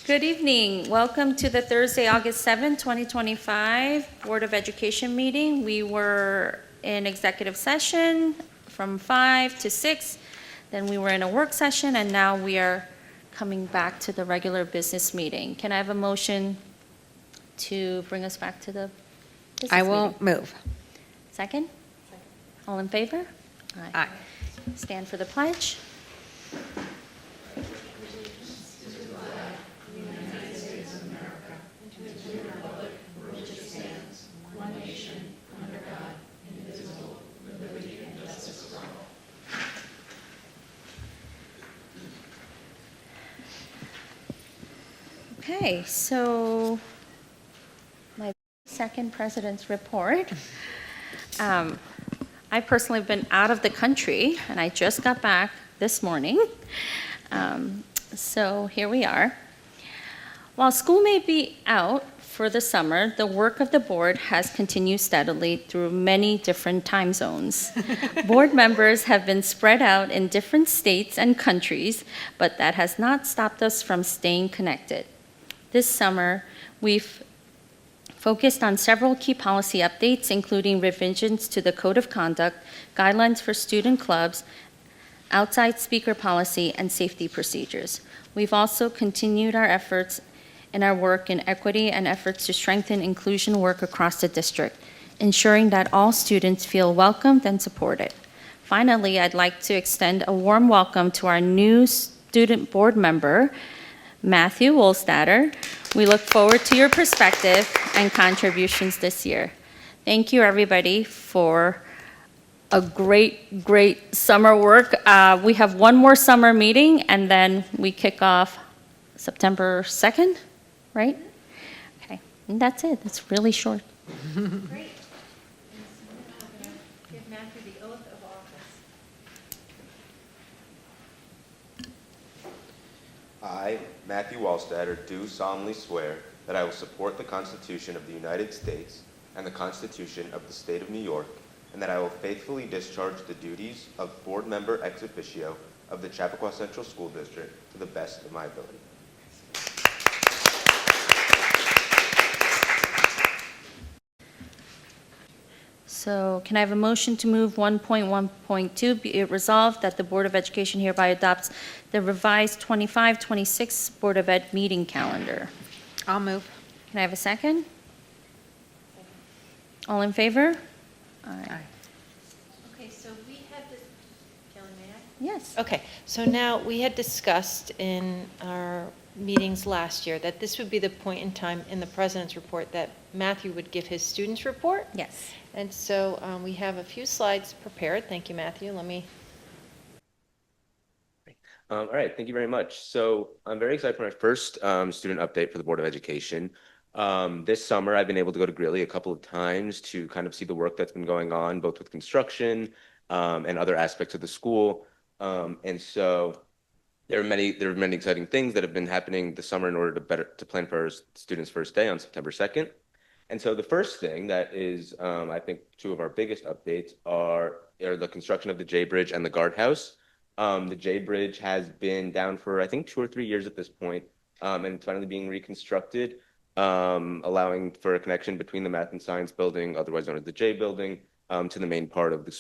Good evening. Welcome to the Thursday, August 7th, 2025 Board of Education meeting. We were in executive session from 5 to 6, then we were in a work session, and now we are coming back to the regular business meeting. Can I have a motion to bring us back to the business I meeting? will move. Second? All in favor? Aye. Stand for the pledge. Okay, so my second president's report. I personally have been out of the country, and I just got back this morning. So here we are. While school may be out for the summer, the work of the board has continued steadily through many different time zones. Board members have been spread out in different states and countries, but that has not stopped us from staying connected. This summer, we've focused on several key policy updates, including revisions to the Code of Conduct, guidelines for student clubs, outside speaker policy, and safety procedures. We've also continued our efforts in our work in equity and efforts to strengthen inclusion work across the district, ensuring that all students feel welcomed and supported. Finally, I'd like to extend a warm welcome to our new student board member, Matthew Wohlstatter. We look forward to your perspective and contributions this year. Thank you, everybody, for a great summer work. We have one more summer meeting, and then we kick off September 2nd, right? Okay, and that's it. It's really short. Great. Give Matthew the oath of office. I, Matthew Wohlstatter, do solemnly swear that I will support the Constitution of the United States and the Constitution of the State of New York, and that I will faithfully discharge the duties of board member ex officio of the Chappaqua Central School District to the best of my ability. So can I have a motion to move 1.1.2? Be it resolved that the Board of Education hereby adopts the revised 25-26 Board of Ed meeting calendar. I'll move. Can I have a second? All in favor? Aye. Okay, so we had this, Kelly, may I? Yes. Okay, so now we had discussed in our meetings last year that this would be the point in time in the president's report that Matthew would give his students' report. Yes. And so we have a few slides prepared. Thank you, Matthew. Let me. All right, thank you very much. So I'm very excited for my first student update for the Board of Education. This summer, I've been able to go to Greeley a couple of times to kind of see the work that's been going on, both with construction and other aspects of the school. And so there are many exciting things that have been happening this summer in order to plan for our students' first day on September 2nd. And so the first thing that is, I think, two of our biggest updates are the construction of the J Bridge and the guardhouse. The J Bridge has been down for, I think, 2 or 3 years at this point, and it's finally being reconstructed, allowing for a connection between the Math and Science building, otherwise known as the J building, to the main part of the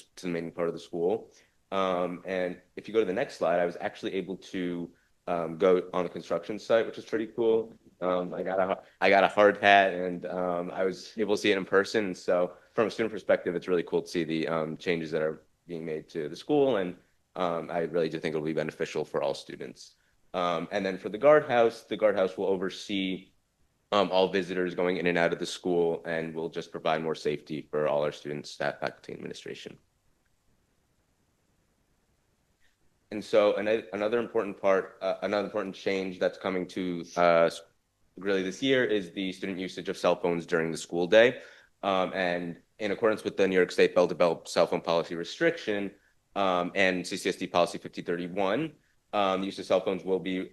school. And if you go to the next slide, I was actually able to go on the construction site, which is pretty cool. I got a hard hat, and I was able to see it in person. So from a student perspective, it's really cool to see the changes that are being made to the school, and I really do think it'll be beneficial for all students. And then for the guardhouse will oversee all visitors going in and out of the school, and will just provide more safety for all our students, staff, faculty, and administration. And so another important change that's coming to really this year is the student usage of cell phones during the school day. And in accordance with the New York State Bell-to-Bell cell phone policy restriction and CCSD policy 5031, the use of cell phones will be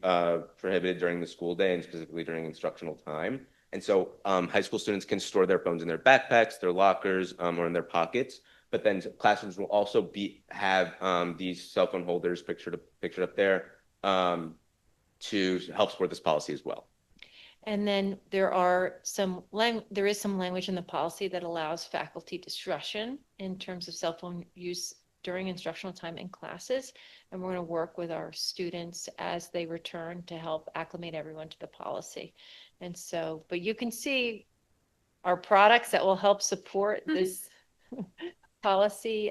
prohibited during the school day and specifically during instructional time. And so high school students can store their phones in their backpacks, their lockers, or in their pockets. But then classrooms will also have these cell phone holders pictured up there to help support this policy as well. And then there is some language in the policy that allows faculty discretion in terms of cell phone use during instructional time in classes. And we're going to work with our students as they return to help acclimate everyone to the policy. And so, but you can see our products that will help support this policy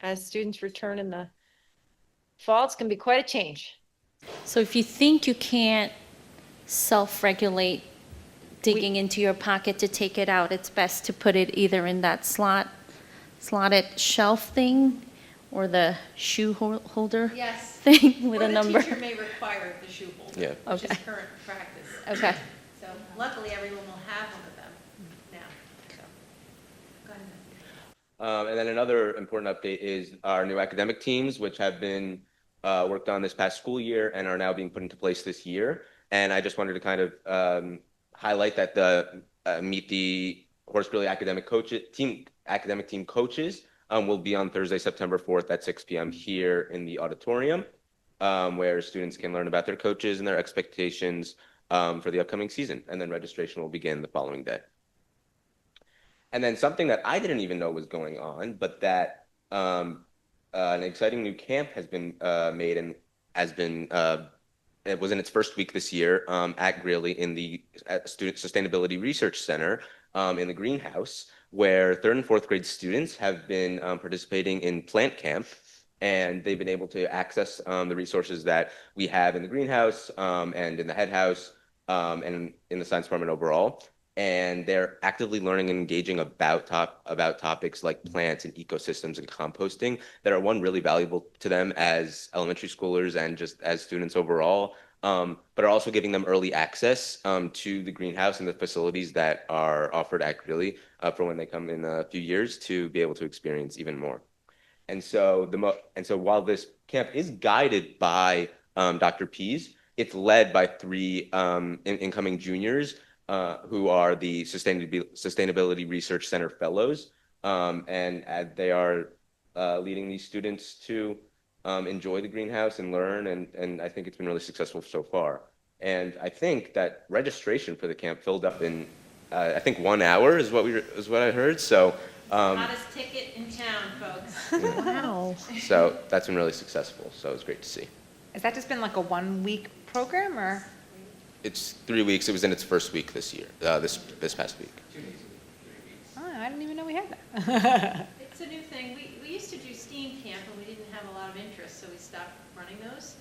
as students return in the fall. It's going to be quite a change. So if you think you can't self-regulate digging into your pocket to take it out, it's best to put it either in that slotted shelf thing or the shoe holder Yes. thing with Or a number. the teacher may require the shoe holder, Yeah. which is Okay. current practice. Okay. So luckily, everyone will have one of them now. So, go ahead. And then another important update is our new academic teams, which have been worked on this past school year and are now being put into place this year. And I just wanted to kind of highlight that the Meet the Horace Greeley academic team coaches will be on Thursday, September 4th at 6 p.m. here in the auditorium, where students can learn about their coaches and their expectations for the upcoming season. And then registration will begin the following day. And then something that I didn't even know was going on, but that an exciting new camp has been made and has been it was in its first week this year at Greeley in the Student Sustainability Research Center in the greenhouse, where 3rd and 4th grade students have been participating in plant camp, and they've been able to access the resources that we have in the greenhouse and in the head house and in the science department overall. And they're actively learning and engaging about topics like plants and ecosystems and composting that are really valuable to them as elementary schoolers and just as students overall, but are also giving them early access to the greenhouse and the facilities that are offered at Greeley for when they come in a few years to be able to experience even more. And so while this camp is guided by Dr. Pease, it's led by 3 incoming juniors who are the Sustainability Research Center Fellows, and they are leading these students to enjoy the greenhouse and learn, and I think it's been really successful so far. And I think that registration for the camp filled up in, I think 1 hour is what I heard. So, Hottest ticket in town, folks. Wow. so that's been really successful. So it's great to see. Has that just been like a 1-week program or? It's 3 weeks. It was in its first week this year, this past week. Oh, I didn't even know we had that. It's a new thing. We used to do STEAM camp, and we didn't have a lot of interest, so we stopped running those.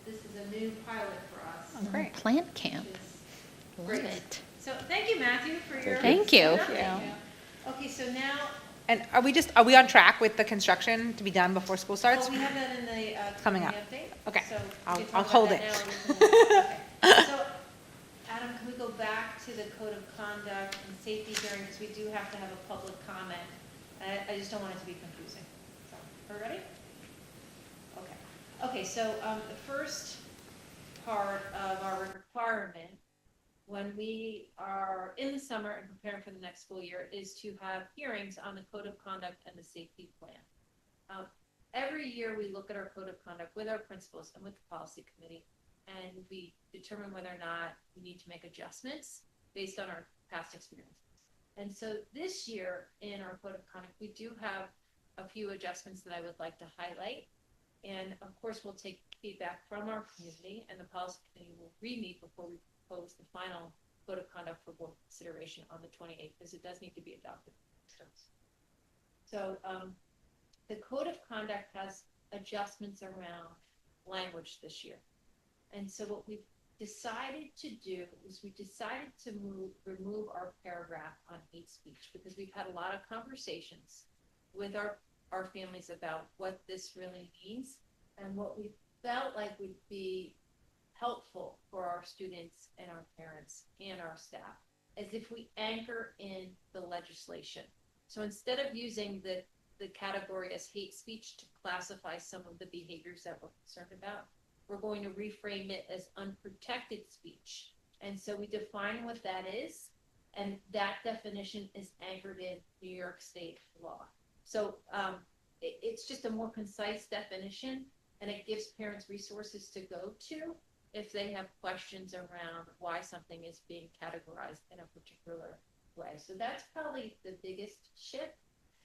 This is a new pilot for us. Oh, great. Plant camp. which is Love great. it. So thank you, Matthew, for your. Thank you. update. Okay, so now, And are we on track with the construction to be done before school starts? oh, we have that in the. Coming up. update? Okay. So we I'll can talk hold about it. that now, or we can- okay. So, Adam, can we go back to the code of conduct and safety hearing, because we do have to have a public comment. I just don't want it to be confusing. So, are we ready? Okay. Okay, so the first part of our requirement, when we are in the summer and preparing for the next school year, is to have hearings on the code of conduct and the safety plan. Every year, we look at our code of conduct with our principals and with the policy committee, and we determine whether or not we need to make adjustments based on our past experience. And so this year, in our code of conduct, we do have a few adjustments that I would like to highlight. And of course, we'll take feedback from our community, and the policy committee will re-meet before we propose the final code of conduct for board consideration on the 28th, because it does need to be adopted. So the code of conduct has adjustments around language this year. And so what we've decided to do is we decided to remove our paragraph on hate speech, because we've had a lot of conversations with our families about what this really means, and what we felt like would be helpful for our students and our parents and our staff, as if we anchor in the legislation. So instead of using the category as hate speech to classify some of the behaviors that we're concerned about, we're going to reframe it as unprotected speech. And so we define what that is, and that definition is anchored in New York State law. So it's just a more concise definition, and it gives parents resources to go to if they have questions around why something is being categorized in a particular way. So that's probably the biggest shift.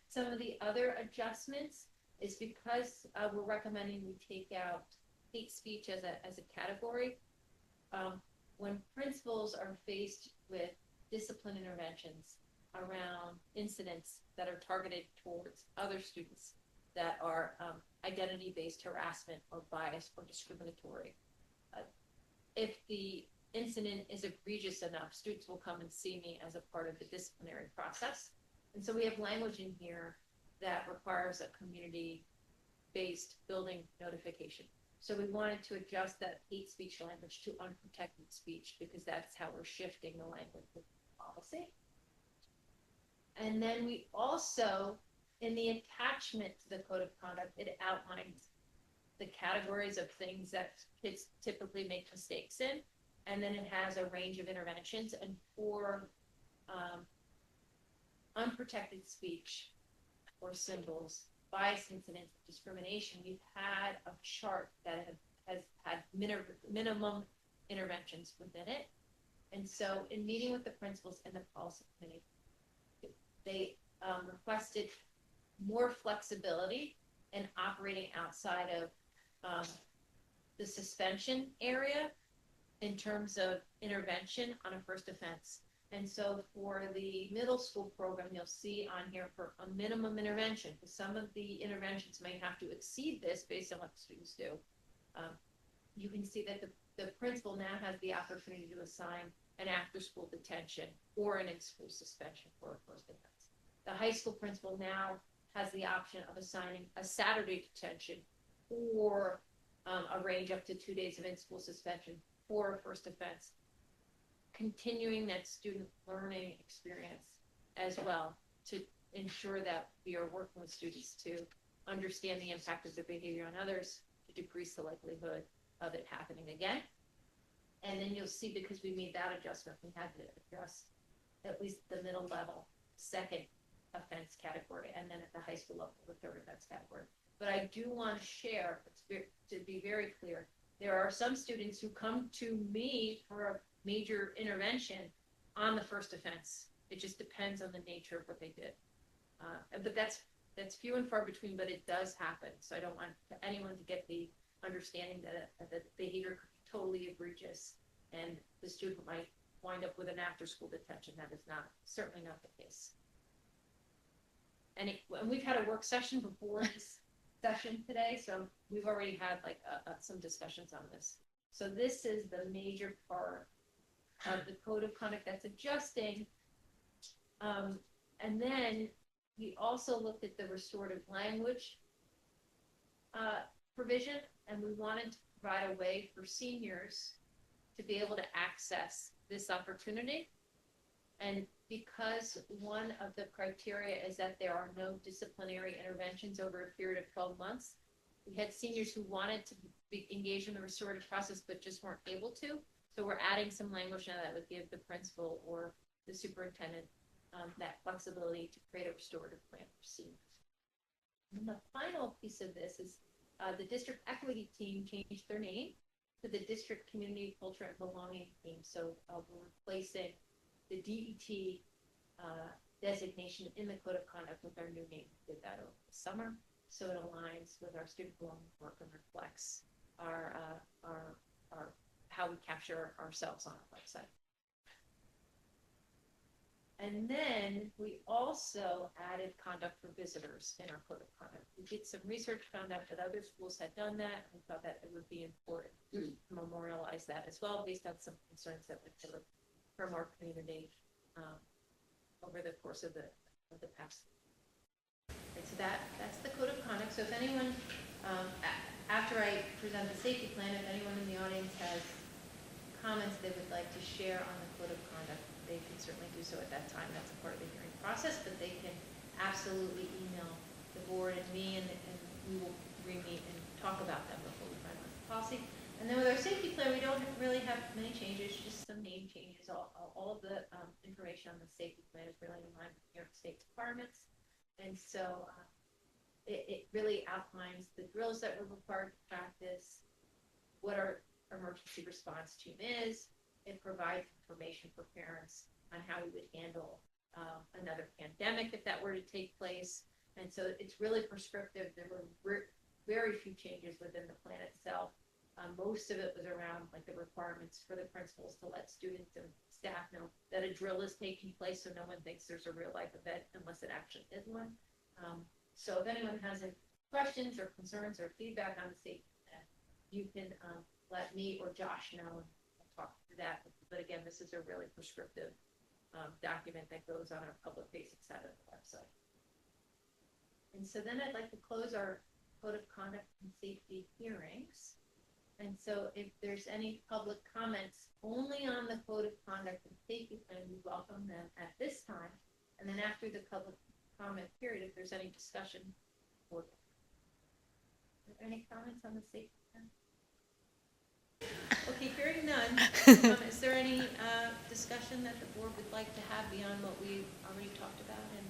Some of the other adjustments is because we're recommending we take out hate speech as a category. When principals are faced with discipline interventions around incidents that are targeted towards other students that are identity-based harassment or bias or discriminatory, if the incident is egregious enough, students will come and see me as a part of the disciplinary process. And so we have language in here that requires a community-based building notification. So we wanted to adjust that hate speech language to unprotected speech because that's how we're shifting the language of the policy. And then we also, in the attachment to the code of conduct, it outlines the categories of things that kids typically make mistakes in. And then it has a range of interventions. And for unprotected speech or symbols, bias incidents, discrimination, we've had a chart that has had minimum interventions within it. And so in meeting with the principals and the policy committee, they requested more flexibility in operating outside of the suspension area in terms of intervention on a first offense. And so for the middle school program, you'll see on here for a minimum intervention, because some of the interventions may have to exceed this based on what the students do. You can see that the principal now has the opportunity to assign an after-school detention or an in-school suspension for a first offense. The high school principal now has the option of assigning a Saturday detention or a range up to 2 days of in-school suspension for a first offense, continuing that student learning experience as well to ensure that we are working with students to understand the impact of their behavior on others to decrease the likelihood of it happening again. And then you'll see, because we made that adjustment, we had to adjust at least the middle level, second offense category, and then at the high school level, the third offense category. But I do want to share, to be very clear, there are some students who come to me for a major intervention on the first offense. It just depends on the nature of what they did. But that's few and far between, but it does happen. So I don't want anyone to get the understanding that the behavior could be totally egregious and the student might wind up with an after-school detention. That is certainly not the case. And we've had a work session before this session today, so we've already had some discussions on this. So this is the major part of the code of conduct that's adjusting. And then we also looked at the restorative language provision, and we wanted to provide a way for seniors to be able to access this opportunity. And because one of the criteria is that there are no disciplinary interventions over a period of 12 months, we had seniors who wanted to be engaged in the restorative process but just weren't able to. So we're adding some language now that would give the principal or the superintendent that flexibility to create a restorative plan for seniors. And the final piece of this is the district equity team changed their name to the district community culture and belonging team. So we're replacing the DET designation in the code of conduct with our new name. We did that over the summer, so it aligns with our student belonging work and reflects our how we capture ourselves on our website. And then we also added conduct for visitors in our code of conduct. We did some research, found out that other schools had done that, and we thought that it would be important to memorialize that as well, based on some concerns that we've heard from our community over the course of the past. And so that's the code of conduct. So if anyone, after I present the safety plan, if anyone in the audience has comments they would like to share on the code of conduct, they can certainly do so at that time. That's a part of the hearing process, but they can absolutely email the board and me, and we will re-meet and talk about them before we finalize the policy. And then with our safety plan, we don't really have many changes, just some name changes. All of the information on the safety plan is really in line with New York State's requirements. And so it really outlines the drills that we're required to practice, what our emergency response team is. It provides information for parents on how we would handle another pandemic if that were to take place. And so it's really prescriptive. There were very few changes within the plan itself. Most of it was around like the requirements for the principals to let students and staff know that a drill is taking place, so no one thinks there's a real life event unless it actually is one. So if anyone has any questions or concerns or feedback on the safety plan, you can let me or Josh know and we'll talk through that. But again, this is a really prescriptive document that goes on our public facing side of the website. And so then I'd like to close our code of conduct and safety hearings. And so if there's any public comments only on the code of conduct and safety plan, we welcome them at this time. And then after the public comment period, if there's any discussion, are there any comments on the safety plan? Okay, hearing none, is there any discussion that the board would like to have beyond what we already talked about? And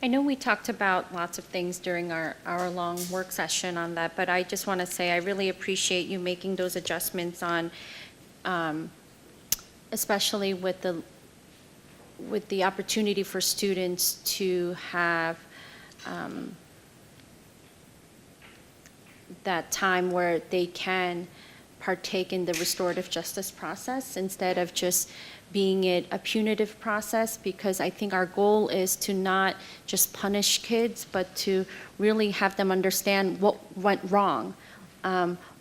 I know we talked about lots of things during our hour-long work session on that, but I just want to say I really appreciate you making those adjustments on, especially with the opportunity for students to have that time where they can partake in the restorative justice process instead of just being it a punitive process, because I think our goal is to not just punish kids, but to really have them understand what went wrong,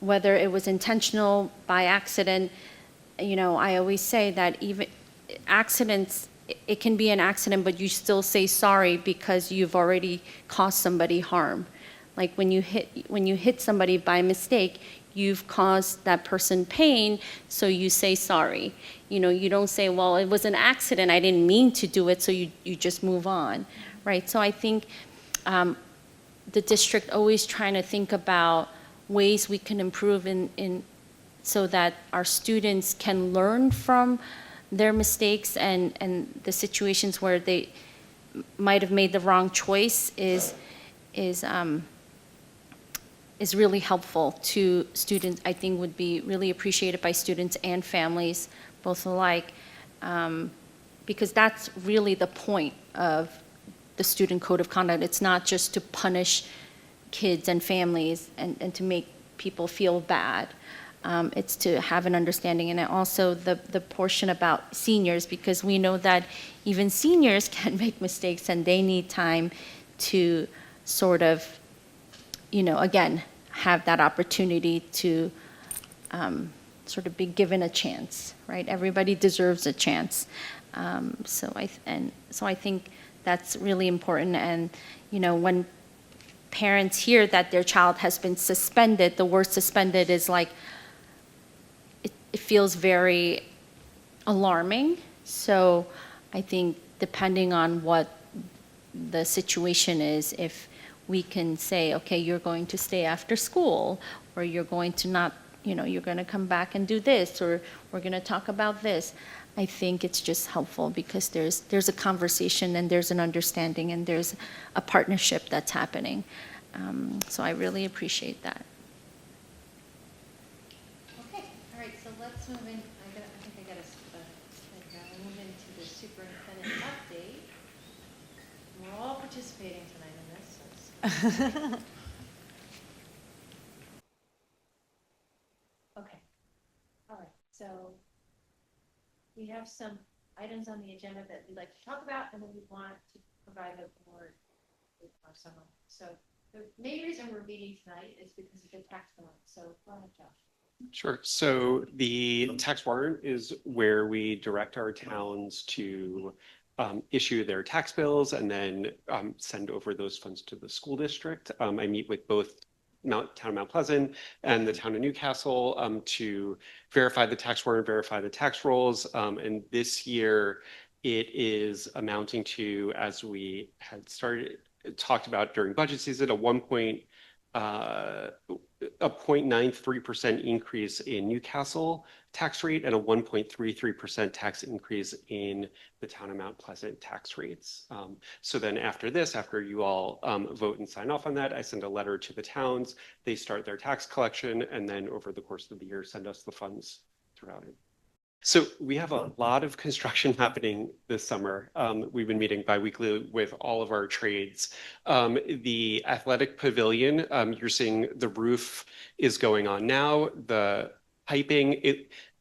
whether it was intentional, by accident. You know, I always say that even accidents, it can be an accident, but you still say sorry because you've already caused somebody harm. Like when you hit somebody by mistake, you've caused that person pain, so you say sorry. You know, you don't say, well, it was an accident, I didn't mean to do it, so you just move on, right? So I think the district always trying to think about ways we can improve in so that our students can learn from their mistakes and the situations where they might have made the wrong choice is really helpful to students. I think would be really appreciated by students and families, both alike, because that's really the point of the student code of conduct. It's not just to punish kids and families and to make people feel bad. It's to have an understanding, and also the portion about seniors, because we know that even seniors can make mistakes and they need time to sort of, you know, again, have that opportunity to sort of be given a chance, right? Everybody deserves a chance. So I think that's really important. And, you know, when parents hear that their child has been suspended, the word suspended is like, it feels very alarming. So I think depending on what the situation is, if we can say, okay, you're going to stay after school, or you're going to not, you know, you're going to come back and do this, or we're going to talk about this. I think it's just helpful because there's a conversation and there's an understanding and there's a partnership that's happening. So I really appreciate that. okay, all right, so let's move in. I think I got to move into the superintendent update. We're all participating tonight in this. Okay, all right, so we have some items on the agenda that we'd like to talk about, and then we want to provide the board with our summary. So the main reason we're meeting tonight is because of the tax warrant. So go ahead, Josh. Sure. So the tax warrant is where we direct our towns to issue their tax bills and then send over those funds to the school district. I meet with both town of Mount Pleasant and the town of Newcastle to verify the tax warrant, verify the tax rolls. And this year it is amounting to, as we had talked about during budget season, a a 0.93% increase in Newcastle tax rate and a 1.33% tax increase in the town of Mount Pleasant tax rates. So then after this, after you all vote and sign off on that, I send a letter to the towns. They start their tax collection, and then over the course of the year, send us the funds throughout it. So we have a lot of construction happening this summer. We've been meeting biweekly with all of our trades. The athletic pavilion, you're seeing the roof is going on now. The piping,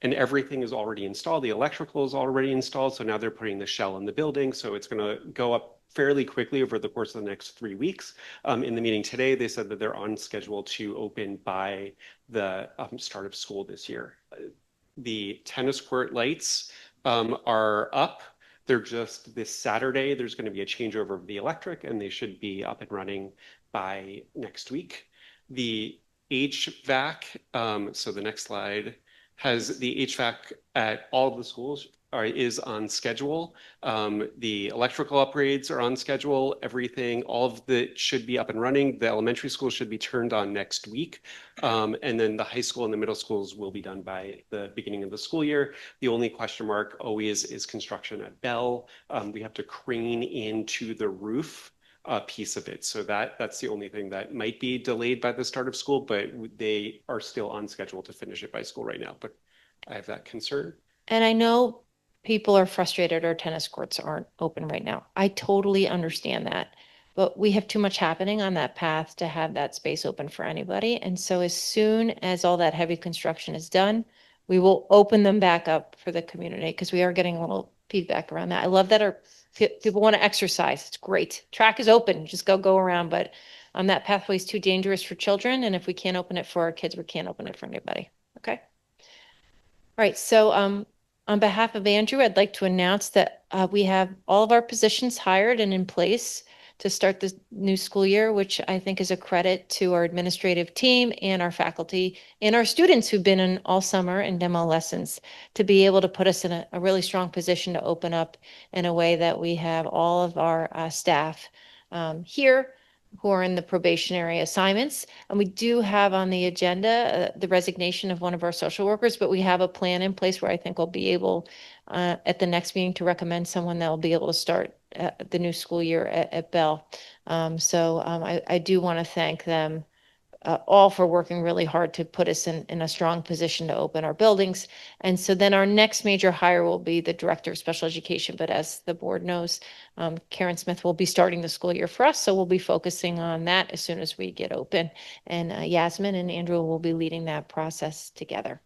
and everything is already installed. The electrical is already installed. So now they're putting the shell in the building. So it's going to go up fairly quickly over the course of the next 3 weeks. In the meeting today, they said that they're on schedule to open by the start of school this year. The tennis court lights are up. They're just this Saturday. There's going to be a changeover of the electric, and they should be up and running by next week. The HVAC, so the next slide, has the HVAC at all of the schools is on schedule. The electrical upgrades are on schedule. Everything, all of the should be up and running. The elementary school should be turned on next week. And then the high school and the middle schools will be done by the beginning of the school year. The only question mark always is construction at Bell. We have to crane into the roof piece of it. So that's the only thing that might be delayed by the start of school, but they are still on schedule to finish it by school right now. But I have that concern. And I know people are frustrated our tennis courts aren't open right now. I totally understand that. But we have too much happening on that path to have that space open for anybody. And so as soon as all that heavy construction is done, we will open them back up for the community because we are getting a little feedback around that. I love that our people want to exercise. It's great. Track is open. Just go around. But that pathway is too dangerous for children. And if we can't open it for our kids, we can't open it for anybody. Okay. All right. So on behalf of Andrew, I'd like to announce that we have all of our positions hired and in place to start the new school year, which I think is a credit to our administrative team and our faculty and our students who've been in all summer in demo lessons to be able to put us in a really strong position to open up in a way that we have all of our staff here who are in the probationary assignments. And we do have on the agenda the resignation of one of our social workers, but we have a plan in place where I think we'll be able at the next meeting to recommend someone that will be able to start the new school year at Bell. I do want to thank them all for working really hard to put us in a strong position to open our buildings. And so then our next major hire will be the director of special education. But as the board knows, Karen Smith will be starting the school year for us. So we'll be focusing on that as soon as we get open. And Yasmin and Andrew will be leading that process together.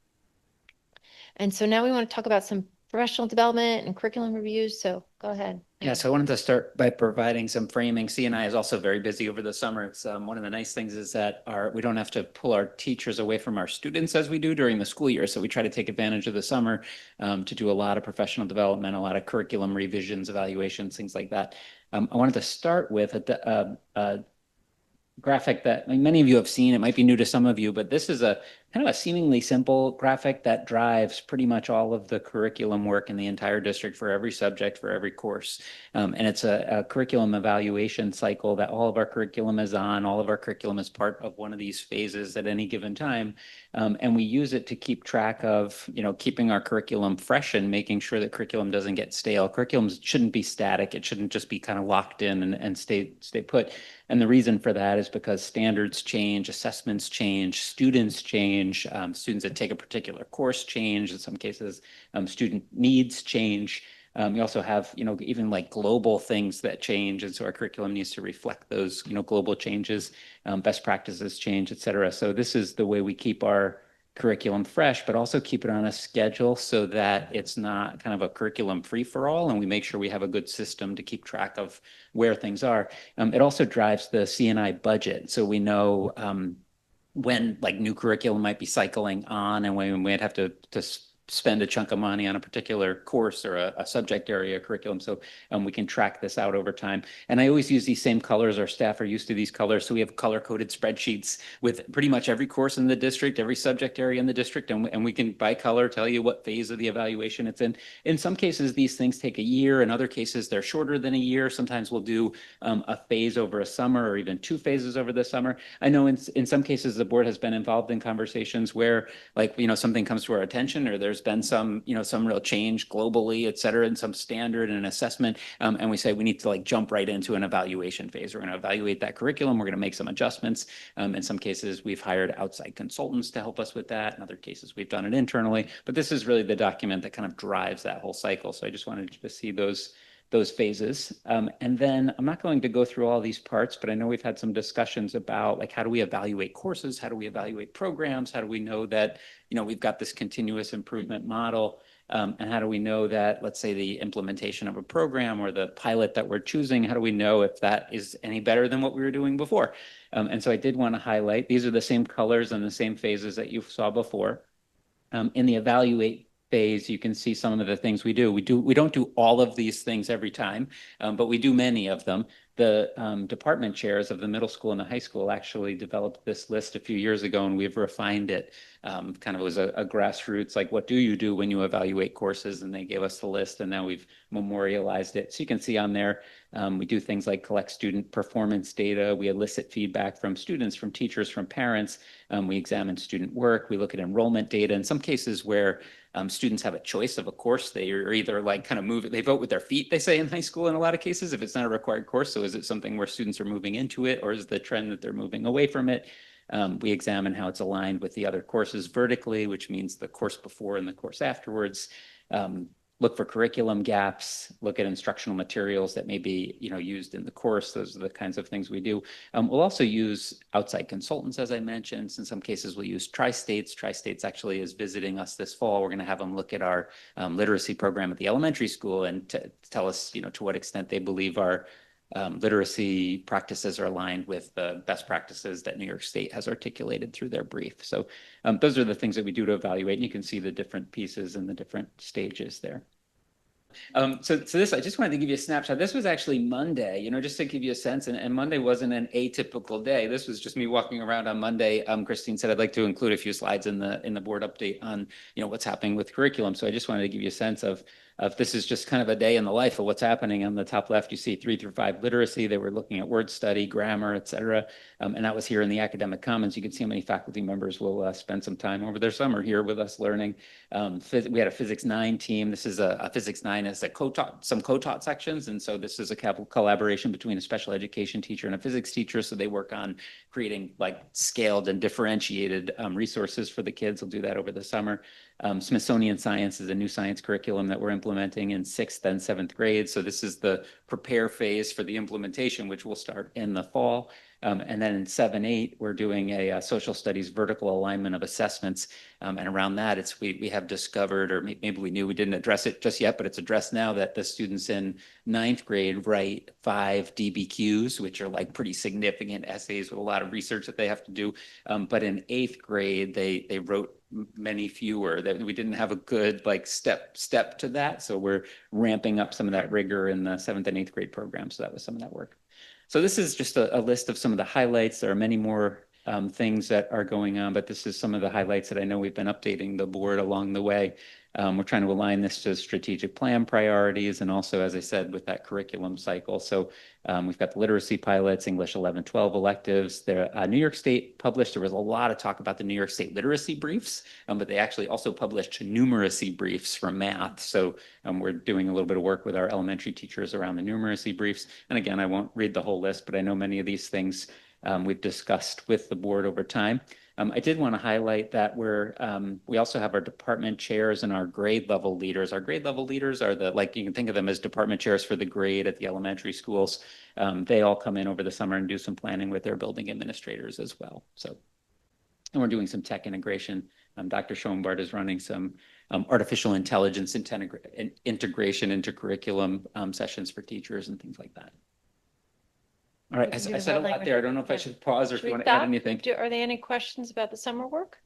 And so now we want to talk about some professional development and curriculum reviews. So go ahead. Yeah, so I wanted to start by providing some framing. CNI is also very busy over the summer. It's one of the nice things is that we don't have to pull our teachers away from our students as we do during the school year. So we try to take advantage of the summer to do a lot of professional development, a lot of curriculum revisions, evaluations, things like that. I wanted to start with a graphic that many of you have seen. It might be new to some of you, but this is a kind of a seemingly simple graphic that drives pretty much all of the curriculum work in the entire district for every subject, for every course. And it's a curriculum evaluation cycle that all of our curriculum is on. All of our curriculum is part of one of these phases at any given time. And we use it to keep track of, keeping our curriculum fresh and making sure that curriculum doesn't get stale. Curriculum shouldn't be static. It shouldn't just be kind of locked in and stay put. And the reason for that is because standards change, assessments change, students change. Students that take a particular course change. In some cases, student needs change. You also have, even like global things that change. And so our curriculum needs to reflect those, global changes, best practices change, et cetera. So this is the way we keep our curriculum fresh, but also keep it on a schedule so that it's not kind of a curriculum free for all. And we make sure we have a good system to keep track of where things are. It also drives the CNI budget. So we know when like new curriculum might be cycling on and when we might have to spend a chunk of money on a particular course or a subject area curriculum. So we can track this out over time. And I always use these same colors. Our staff are used to these colors. So we have color-coded spreadsheets with pretty much every course in the district, every subject area in the district. And we can, by color, tell you what phase of the evaluation it's in. In some cases, these things take a year. In other cases, they're shorter than a year. Sometimes we'll do a phase over a summer or even 2 phases over the summer. I know in some cases, the board has been involved in conversations where, like, something comes to our attention, or there's been some real change globally, et cetera, in some standard and an assessment. And we say we need to like jump right into an evaluation phase. We're going to evaluate that curriculum. We're going to make some adjustments. In some cases, we've hired outside consultants to help us with that. In other cases, we've done it internally. But this is really the document that kind of drives that whole cycle. So I just wanted you to see those phases. And then I'm not going to go through all these parts, but I know we've had some discussions about like, how do we evaluate courses? How do we evaluate programs? How do we know that, we've got this continuous improvement model? And how do we know that, let's say, the implementation of a program or the pilot that we're choosing, how do we know if that is any better than what we were doing before? And so I did want to highlight, these are the same colors and the same phases that you saw before. In the evaluate phase, you can see some of the things we do. We don't do all of these things every time, but we do many of them. The department chairs of the middle school and the high school actually developed this list a few years ago, and we've refined it. Kind of was a grassroots, like, what do you do when you evaluate courses? And they gave us the list, and now we've memorialized it. So you can see on there, we do things like collect student performance data. We elicit feedback from students, from teachers, from parents. We examine student work. We look at enrollment data. In some cases where students have a choice of a course, they are either like kind of move it, they vote with their feet, they say in high school in a lot of cases, if it's not a required course. So is it something where students are moving into it, or is the trend that they're moving away from it? We examine how it's aligned with the other courses vertically, which means the course before and the course afterwards. Look for curriculum gaps, look at instructional materials that may be used in the course. Those are the kinds of things we do. We'll also use outside consultants, as I mentioned. In some cases, we'll use Tri-States. Tri-States actually is visiting us this fall. We're going to have them look at our literacy program at the elementary school and tell us to what extent they believe our literacy practices are aligned with the best practices that New York State has articulated through their brief. So those are the things that we do to evaluate, and you can see the different pieces and the different stages there. So this, I just wanted to give you a snapshot. This was actually Monday, just to give you a sense, and Monday wasn't an atypical day. This was just me walking around on Monday. Christine said I'd like to include a few slides in the board update on, what's happening with curriculum. So I just wanted to give you a sense of this is just kind of a day in the life of what's happening. On the top left, you see 3 through 5 literacy. They were looking at word study, grammar, et cetera. And that was here in the academic commons. You can see how many faculty members will spend some time over their summer here with us learning. We had a physics 9 team. This is a physics 9 as some co-taught sections. And so this is a collaboration between a special education teacher and a physics teacher. So they work on creating like scaled and differentiated resources for the kids. We'll do that over the summer. Smithsonian Science is a new science curriculum that we're implementing in 6th and 7th grade. So this is the prepare phase for the implementation, which will start in the fall. And then in 7-8, we're doing a social studies vertical alignment of assessments. And around that, we have discovered, or maybe we knew we didn't address it just yet, but it's addressed now, that the students in 9th grade write 5 DBQs, which are like pretty significant essays with a lot of research that they have to do. But in 8th grade, they wrote many fewer. That we didn't have a good like step to that. So we're ramping up some of that rigor in the 7th and 8th grade program. So that was some of that work. So this is just a list of some of the highlights. There are many more things that are going on, but this is some of the highlights that I know we've been updating the board along the way. We're trying to align this to strategic plan priorities, and also, as I said, with that curriculum cycle. So we've got the literacy pilots, English 11, 12 electives. New York State published, there was a lot of talk about the New York State literacy briefs, but they actually also published numeracy briefs for math. So we're doing a little bit of work with our elementary teachers around the numeracy briefs. And again, I won't read the whole list, but I know many of these things we've discussed with the board over time. I did want to highlight that we also have our department chairs and our grade level leaders. Our grade level leaders are you can think of them as department chairs for the grade at the elementary schools. They all come in over the summer and do some planning with their building administrators as well. So, and we're doing some tech integration. Dr. Schoenbart is running some artificial intelligence integration into curriculum sessions for teachers and things like that. All right, I said a lot there. I don't know if I should pause or if you want to add anything. Are there any questions about the summer work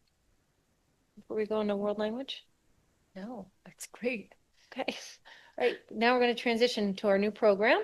before we go into world language? No, that's great. Okay. All right, now we're going to transition to our new program,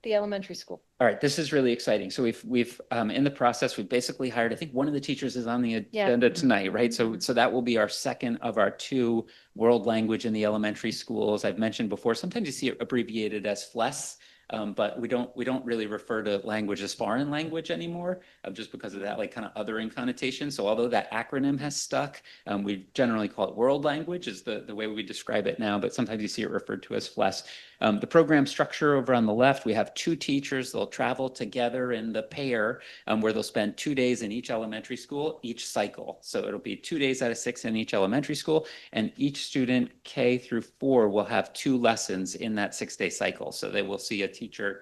the elementary school. All right, this is really exciting. So we've in the process, we've basically hired, I think one of the teachers is on the Yeah. agenda tonight, right? So that will be our second of our two world language in the elementary schools. I've mentioned before, sometimes you see it abbreviated as FLES. But we don't really refer to language as foreign language anymore, just because of that like kind of othering connotation. So although that acronym has stuck, we generally call it world language is the way we describe it now, but sometimes you see it referred to as FLES. The program structure over on the left, we have two teachers. They'll travel together in the pair where they'll spend 2 days in each elementary school, each cycle. So it'll be 2 days out of 6 in each elementary school, and each student K through 4 will have 2 lessons in that 6-day cycle. So they will see a teacher,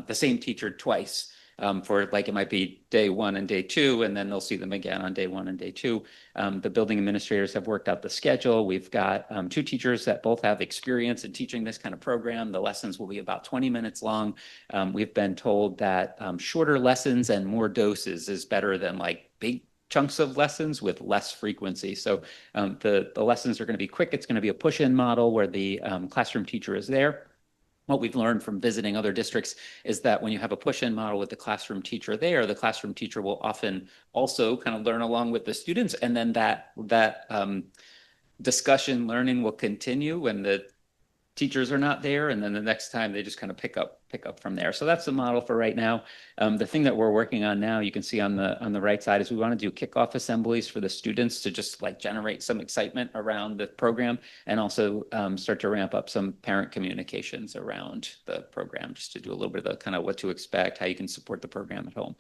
the same teacher twice. For like it might be day 1 and day 2, and then they'll see them again on day 1 and day 2. The building administrators have worked out the schedule. We've got 2 teachers that both have experience in teaching this kind of program. The lessons will be about 20 minutes long. We've been told that shorter lessons and more doses is better than like big chunks of lessons with less frequency. So the lessons are going to be quick. It's going to be a push-in model where the classroom teacher is there. What we've learned from visiting other districts is that when you have a push-in model with the classroom teacher there, the classroom teacher will often also kind of learn along with the students, and then that discussion learning will continue when the teachers are not there, and then the next time they just kind of pick up from there. So that's the model for right now. The thing that we're working on now, you can see on the right side, is we want to do kickoff assemblies for the students to just like generate some excitement around the program, and also start to ramp up some parent communications around the program, just to do a little bit of the kind of what to expect, how you can support the program at home.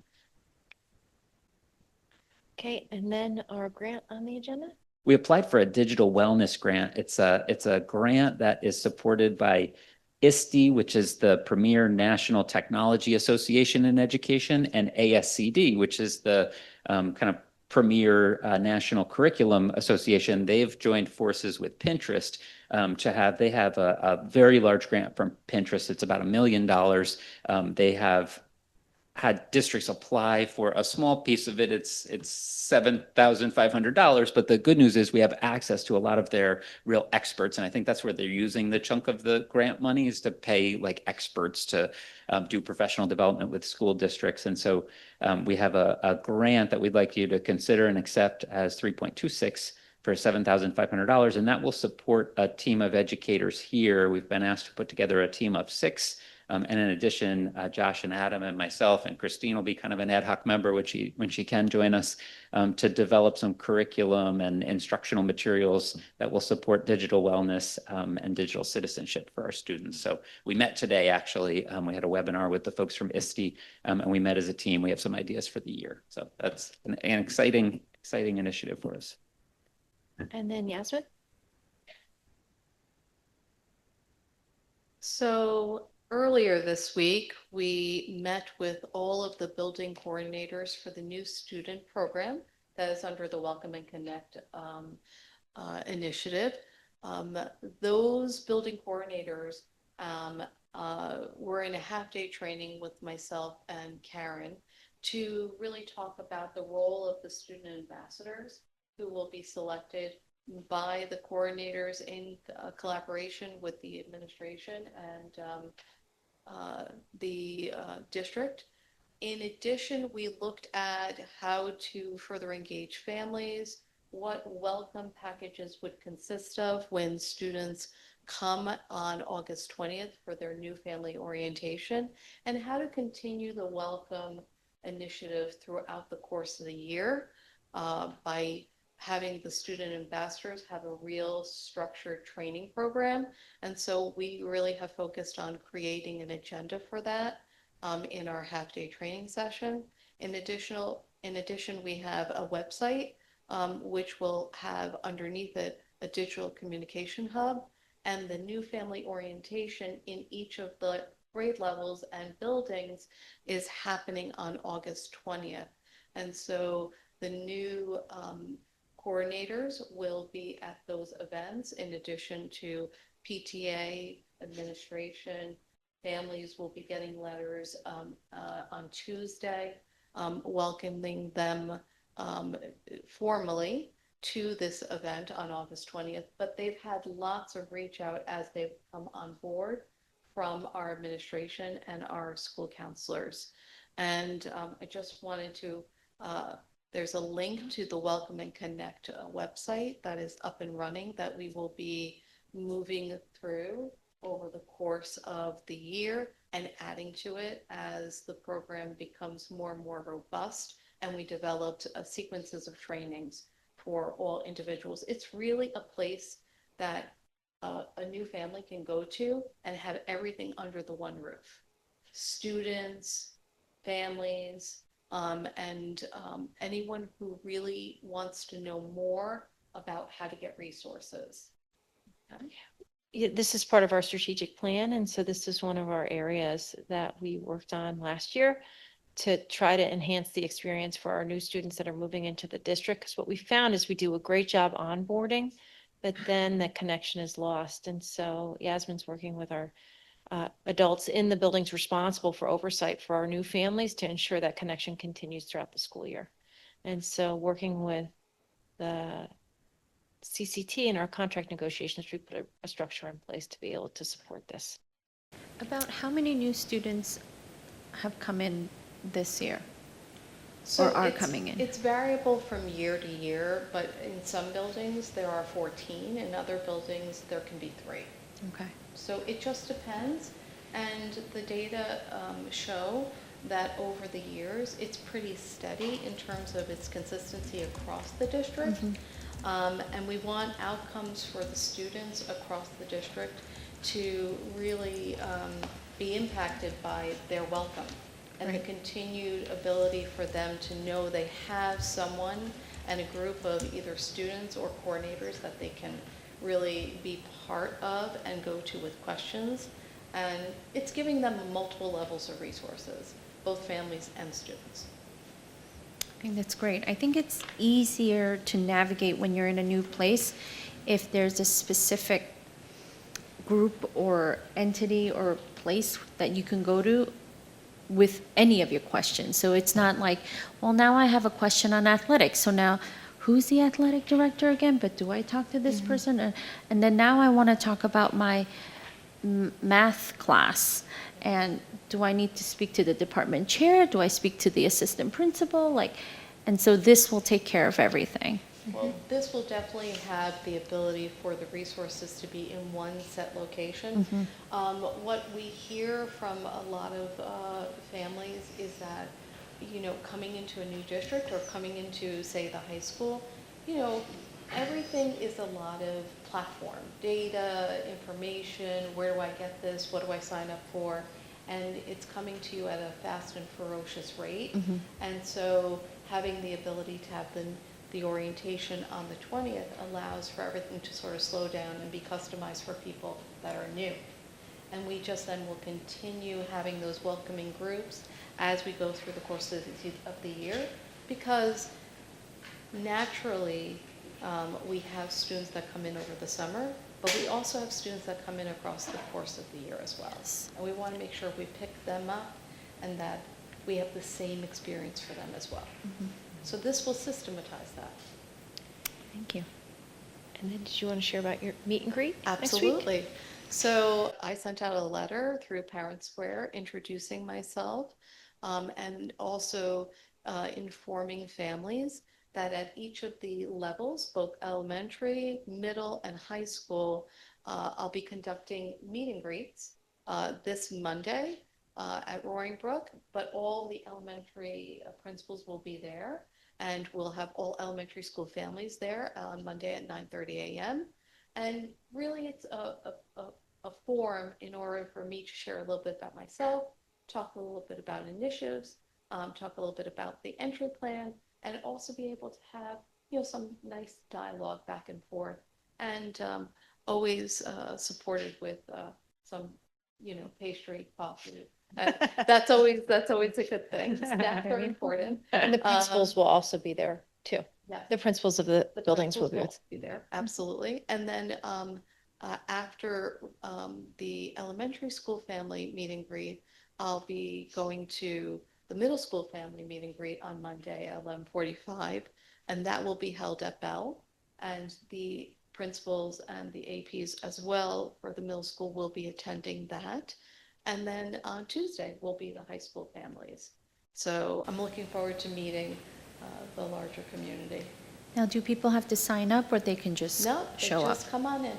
Okay, and then our grant on the agenda? We applied for a digital wellness grant. It's a grant that is supported by ISTE, which is the premier National Technology Association in Education, and ASCD, which is the kind of premier National Curriculum Association. They've joined forces with Pinterest they have a very large grant from Pinterest. It's about $1 million. They have had districts apply for a small piece of it. It's $7,500, but the good news is we have access to a lot of their real experts, and I think that's where they're using the chunk of the grant money is to pay like experts to do professional development with school districts. And so we have a grant that we'd like you to consider and accept as 3.26 for $7,500, and that will support a team of educators here. We've been asked to put together a team of 6. And in addition, Josh and Adam and myself and Christine will be kind of an ad hoc member when she can join us to develop some curriculum and instructional materials that will support digital wellness and digital citizenship for our students. So we met today, actually. We had a webinar with the folks from ISTE, and we met as a team. We have some ideas for the year. So that's an exciting initiative for us. And then Yasmin? So earlier this week, we met with all of the building coordinators for the new student program that is under the Welcome and Connect initiative. Those building coordinators were in a half-day training with myself and Karen to really talk about the role of the student ambassadors who will be selected by the coordinators in collaboration with the administration and the district. In addition, we looked at how to further engage families, what welcome packages would consist of when students come on August 20th for their new family orientation, and how to continue the welcome initiative throughout the course of the year by having the student ambassadors have a real structured training program. And so we really have focused on creating an agenda for that in our half-day training session. In addition, we have a website which will have underneath it a digital communication hub, and the new family orientation in each of the grade levels and buildings is happening on August 20th. And so the new coordinators will be at those events, in addition to PTA, administration. Families will be getting letters on Tuesday welcoming them formally to this event on August 20th, but they've had lots of reach out as they've come on board from our administration and our school counselors. And I just wanted to, there's a link to the Welcome and Connect website that is up and running that we will be moving through over the course of the year and adding to it as the program becomes more and more robust and we developed sequences of trainings for all individuals. It's really a place that a new family can go to and have everything under the one roof. Students, families, and anyone who really wants to know more about how to get resources. Okay. Yeah, this is part of our strategic plan, and so this is one of our areas that we worked on last year to try to enhance the experience for our new students that are moving into the district. Because what we found is we do a great job onboarding, but then the connection is lost. And so Yasmin's working with our adults in the buildings responsible for oversight for our new families to ensure that connection continues throughout the school year. And so working with the CCT in our contract negotiations, we put a structure in place to be able to support this. About how many new students have come in this year? So Or are it's- coming in? It's variable from year to year, but in some buildings there are 14, in other buildings there can be 3. Okay. So it just depends, and the data show that over the years, it's pretty steady in terms of its consistency across the district. And we want outcomes for the students across the district to really be impacted by their welcome and the continued ability for them to know they have someone and a group of either students or coordinators that they can really be part of and go to with questions. And it's giving them multiple levels of resources, both families and students. I think that's great. I think it's easier to navigate when you're in a new place if there's a specific group or entity or place that you can go to with any of your questions. So it's not like, well, now I have a question on athletics. So now, who's the athletic director again? But do I talk to this person? And then now I want to talk about my math class. And do I need to speak to the department chair? Do I speak to the assistant principal? And so this will take care of everything. Well, this will definitely have the ability for the resources to be in one set location. What we hear from a lot of families is that, coming into a new district or coming into, say, the high school, everything is a lot of platform, data, information, where do I get this, what do I sign up for? And it's coming to you at a fast and ferocious rate. And so having the ability to have the orientation on the 20th allows for everything to sort of slow down and be customized for people that are new. And we just then will continue having those welcoming groups as we go through the course of the year, because naturally we have students that come in over the summer, but we also have students that come in across the course of the year as well. And we want to make sure we pick them up and that we have the same experience for them as well. So this will systematize that. Thank you. And then did you want to share about your meet and greet next week? Absolutely. So I sent out a letter through Parent Square introducing myself and also informing families that at each of the levels, both elementary, middle, and high school, I'll be conducting meet and greets this Monday at Roaring Brook, but all the elementary principals will be there, and we'll have all elementary school families there on Monday at 9:30 a.m. And really, it's a forum in order for me to share a little bit about myself, talk a little bit about initiatives, talk a little bit about the entry plan, and also be able to have some nice dialogue back and forth, and always supported with some pastry, coffee. That's always a good thing. Snacks are important. And the principals will also be there too. Yeah. The principals of the buildings will principals be be there. Absolutely. And then after the elementary school family meet and greet, I'll be going to the middle school family meet and greet on Monday at 11:45, and that will be held at Bell. and the principals and the APs as well for the middle school will be attending that. And then on Tuesday will be the high school families. So I'm looking forward to meeting the larger community. Now, do people have to sign up or they can just No, they show up? just come on in.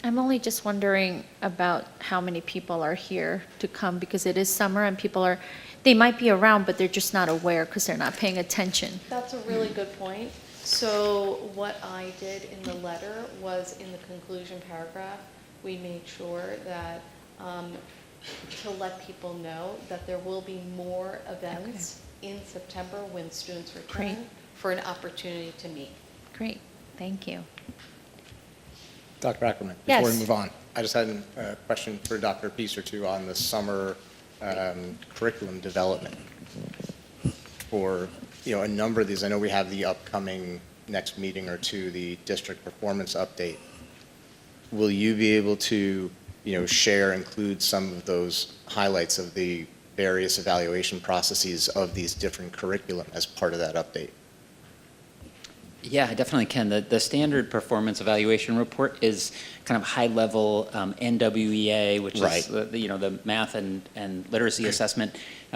I'm only just wondering about how many people are here to come because it is summer and people are, they might be around, but they're just not aware because they're not paying attention. That's a really good point. So what I did in the letter was in the conclusion paragraph, we made sure that to let people know that there will be more events in September when students return Great. for an opportunity to meet. Great, thank you. Dr. Ackerman, before we Yes. move on, I just had a question for Dr. Peace or two on the summer curriculum development. For, a number of these, I know we have the upcoming next meeting or two, the district performance update. Will you be able to, include some of those highlights of the various evaluation processes of these different curriculum as part of that update? Yeah, I definitely can. The standard performance evaluation report is kind of high-level NWEA, which is the math and literacy assessment.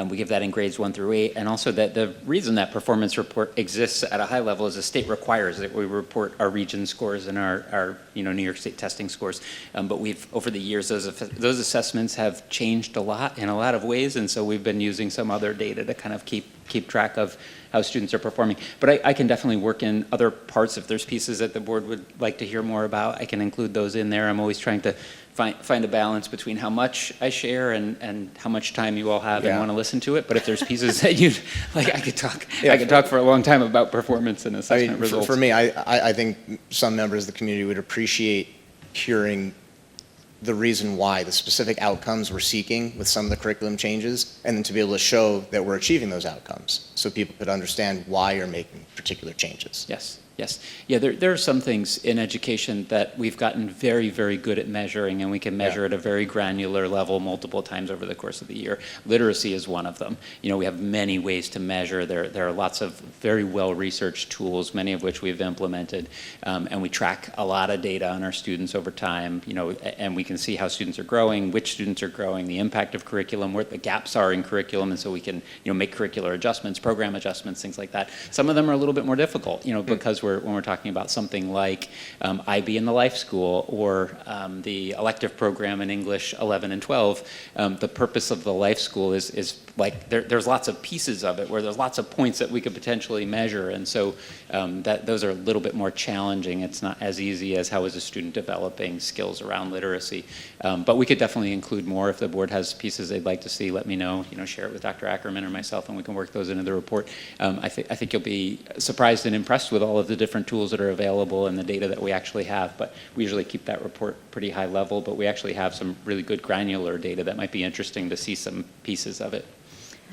We give that in grades 1 through 8. And also that the reason that performance report exists at a high level is the state requires that we report our region scores and our New York State testing scores. But we've, over the years, those assessments have changed a lot in a lot of ways. And so we've been using some other data to kind of keep track of how students are performing. But I can definitely work in other parts. If there's pieces that the board would like to hear more about, I can include those in there. I'm always trying to find a balance between how much I share and how much time you all have and want to listen to it. But if there's pieces that you'd like, I could talk for a long time about performance and assessment results. For me, I think some members of the community would appreciate hearing the reason why, the specific outcomes we're seeking with some of the curriculum changes, and then to be able to show that we're achieving those outcomes so people could understand why you're making particular changes. Yes. Yeah, there are some things in education that we've gotten very, very good at measuring, and we can measure at a very granular level multiple times over the course of the year. Literacy is one of them. We have many ways to measure. There are lots of very well-researched tools, many of which we've implemented, and we track a lot of data on our students over time, and we can see how students are growing, which students are growing, the impact of curriculum, where the gaps are in curriculum, and so we can, make curricular adjustments, program adjustments, things like that. Some of them are a little bit more difficult, because when we're talking about something like IB in the Life School or the elective program in English 11 and 12, the purpose of the Life School is like there's lots of pieces of it where there's lots of points that we could potentially measure, and so those are a little bit more challenging. It's not as easy as how is a student developing skills around literacy, but we could definitely include more. If the board has pieces they'd like to see, let me know. Share it with Dr. Ackerman or myself, and we can work those into the report. I think you'll be surprised and impressed with all of the different tools that are available and the data that we actually have. But we usually keep that report pretty high level, but we actually have some really good granular data that might be interesting to see some pieces of it.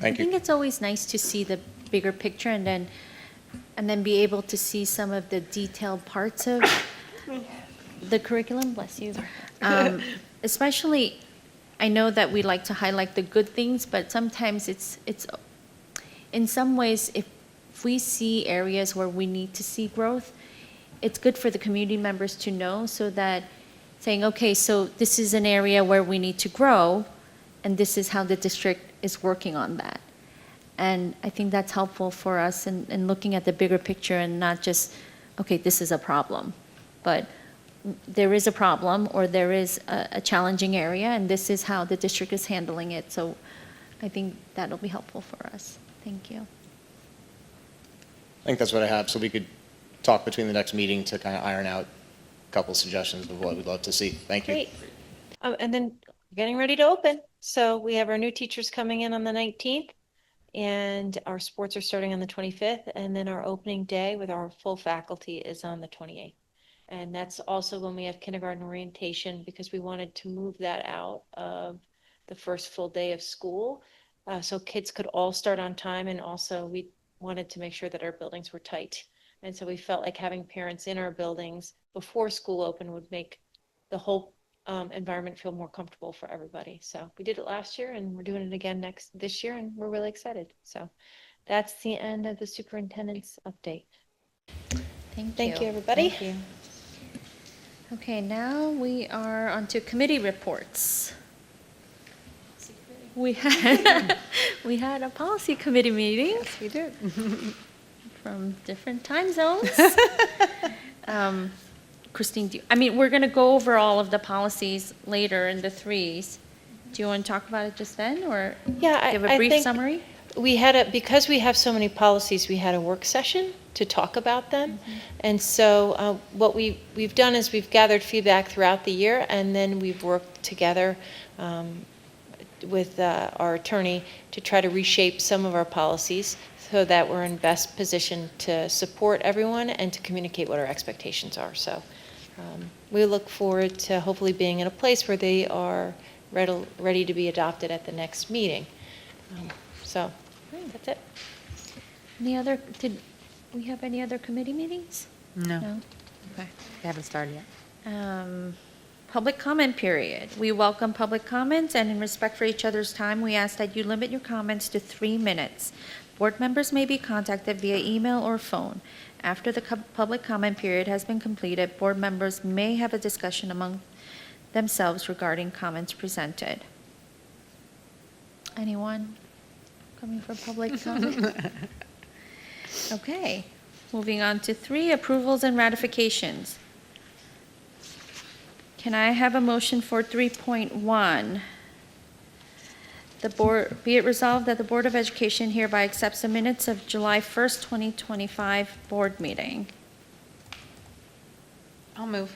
Thank you. I think it's always nice to see the bigger picture and then be able to see some of the detailed parts of the curriculum. Bless you. Especially, I know that we like to highlight the good things, but sometimes it's in some ways, if we see areas where we need to see growth, it's good for the community members to know, so that saying, okay, so this is an area where we need to grow, and this is how the district is working on that. And I think that's helpful for us in looking at the bigger picture and not just, okay, this is a problem, but there is a problem or there is a challenging area, and this is how the district is handling it. So I think that'll be helpful for us. Thank you. I think that's what I have, so we could talk between the next meeting to kind of iron out a couple suggestions of what we'd love to see. Thank you. Great. And then getting ready to open. So we have our new teachers coming in on the 19th, and our sports are starting on the 25th, and then our opening day with our full faculty is on the 28th. And that's also when we have kindergarten orientation, because we wanted to move that out of the first full day of school, so kids could all start on time, and also we wanted to make sure that our buildings were tight. And so we felt like having parents in our buildings before school opened would make the whole environment feel more comfortable for everybody. So we did it last year, and we're doing it again this year, and we're really excited. So that's the end of the superintendent's update. Thank you, everybody. Thank you. Okay, now we are on to committee reports. We had, we had a policy committee meeting Yes, we did. from different time zones. Christine, we're going to go over all of the policies later in the threes. Do you want to talk about it just then, or Yeah, give I a brief think summary? because we have so many policies, we had a work session to talk about them. And so what we've done is we've gathered feedback throughout the year, and then we've worked together with our attorney to try to reshape some of our policies so that we're in best position to support everyone and to communicate what our expectations are. So we look forward to hopefully being in a place where they are ready to be adopted at the next meeting. So that's it. Did we have any other committee meetings? No, No? Okay. they haven't started yet. Public comment period. We welcome public comments, and in respect for each other's time, we ask that you limit your comments to 3 minutes. Board members may be contacted via email or phone. After the public comment period has been completed, board members may have a discussion among themselves regarding comments presented. Anyone coming for public comment? Okay, moving on to 3, approvals and ratifications. Can I have a motion for 3.1? The board, be it resolved that the Board of Education hereby accepts the minutes of July 1st, 2025 board meeting. I'll move.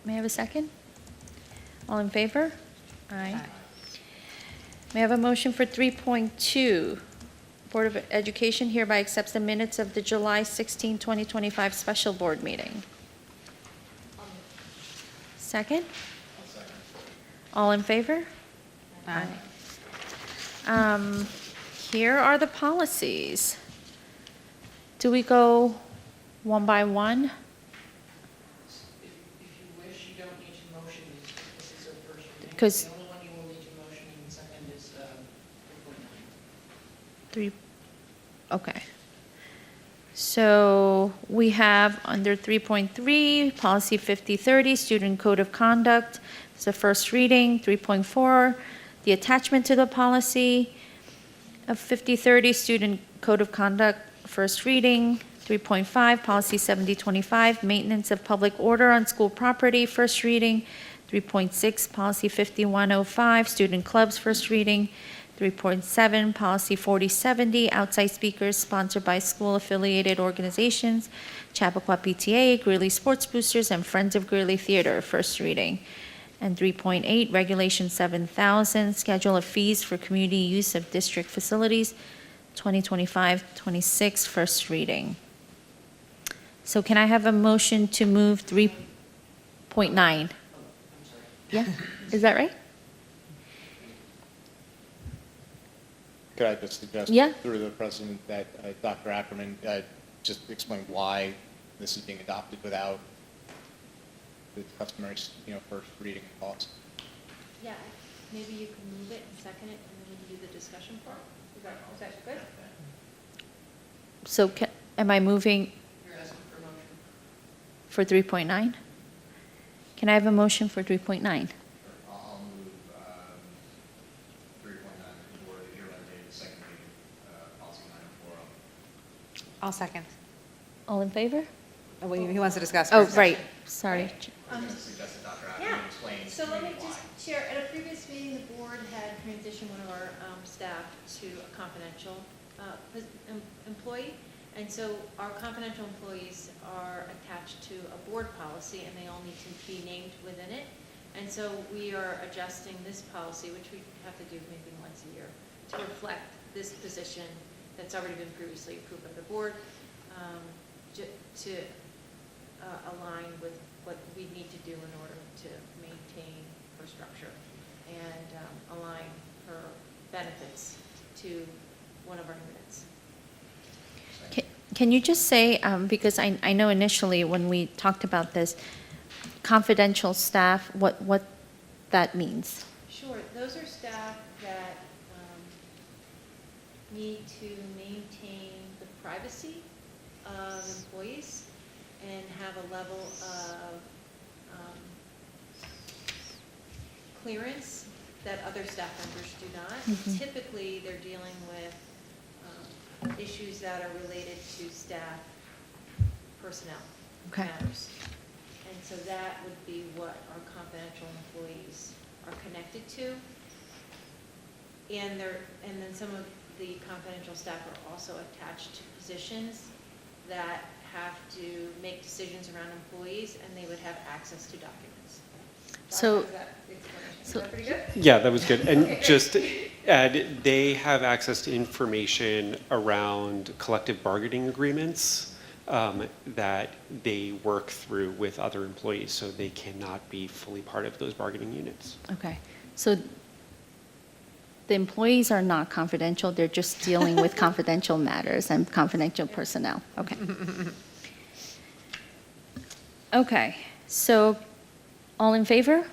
May I have a second? All in favor? Aye. May I have a motion for 3.2? Board of Education hereby accepts the minutes of the July 16, 2025 special board meeting. Second? All in favor? Aye. Here are the policies. Do we go one by one? If you wish, you don't need to motion this is a first reading. 'Cause- The only one you will need to motion in second is 3.9. 3, okay. So we have under 3.3, policy 5030, student code of conduct. It's the first reading. 3.4, the attachment to the policy of 5030, student code of conduct, first reading. 3.5, policy 7025, maintenance of public order on school property, first reading. 3.6, policy 5105, student clubs, first reading. 3.7, policy 4070, outside speakers sponsored by school-affiliated organizations, Chappaqua PTA, Greeley Sports Boosters, and Friends of Greeley Theater, first reading. And 3.8, Regulation 7000, schedule of fees for community use of district facilities, 2025-26, first reading. So can I have a motion to move 3.9? Yeah, is that right? Could I just suggest Yeah. through the president that Dr. Ackerman just explain why this is being adopted without the customary, first reading and thoughts? Yeah, maybe you can move it and second it, and then we can do the discussion part. Is that good? So am I moving You're asking for a motion. for 3.9? Can I have a motion for 3.9? I'll move 3.9, the board of the year mandated second reading, policy 940. I'll second. All in favor? Oh, wait, he wants to discuss Oh, first. right, sorry. Suggested Dr. Yeah, Ackerman explain so let me why. just share, at a previous meeting, the board had transitioned one of our staff to a confidential employee. And so our confidential employees are attached to a board policy, and they all need to be named within it. And so we are adjusting this policy, which we have to do maybe once a year, to reflect this position that's already been previously approved by the board, to align with what we need to do in order to maintain her structure and align her benefits to one of our units. Can you just say, because I know initially when we talked about this, confidential staff, what that means? Sure, those are staff that need to maintain the privacy of employees and have a level of clearance that other staff members do not. Typically, they're dealing with issues that are related to staff personnel Okay. matters. And so that would be what our confidential employees are connected to. And then some of the confidential staff are also attached to positions that have to make decisions around employees, and they would have access to documents. So- Is that the explanation? Is that pretty good? Yeah, that was good. And Okay. just add, they have access to information around collective bargaining agreements that they work through with other employees, so they cannot be fully part of those bargaining units. Okay, so the employees are not confidential, they're just dealing with confidential matters and confidential personnel, okay. Okay, so, all in favor?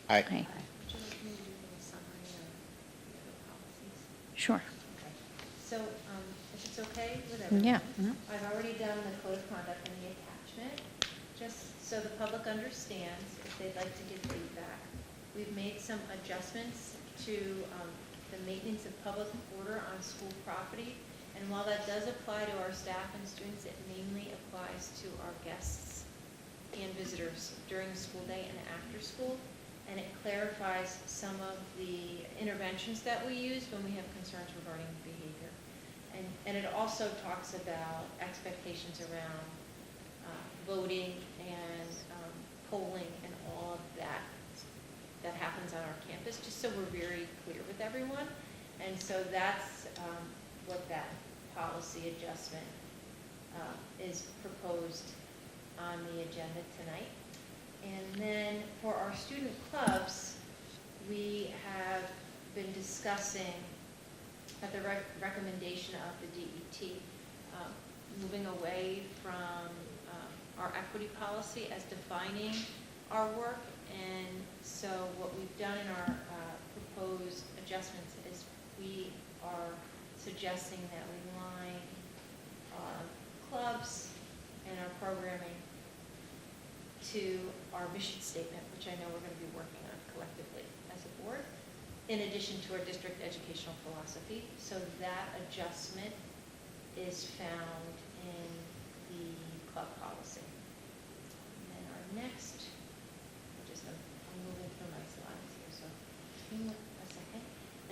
Aye. Okay, Would you like me to do a little summary of the other policies? sure. Okay. So, if it's okay with everyone? Yeah. I've already done the code of conduct and the attachment, just so the public understands if they'd like to give feedback. We've made some adjustments to the maintenance of public order on school property. And while that does apply to our staff and students, it mainly applies to our guests and visitors during the school day and after school. And it clarifies some of the interventions that we use when we have concerns regarding behavior. And it also talks about expectations around voting and polling and all of that happens on our campus, just so we're very clear with everyone. And so that's what that policy adjustment is proposed on the agenda tonight. And then for our student clubs, we have been discussing at the recommendation of the DET, moving away from our equity policy as defining our work. And so what we've done in our proposed adjustments is we are suggesting that we line our clubs and our programming to our mission statement, which I know we're going to be working on collectively as a board, in addition to our district educational philosophy. So that adjustment is found in the club policy. And then our next, I'm moving through my slides here, so give me a second.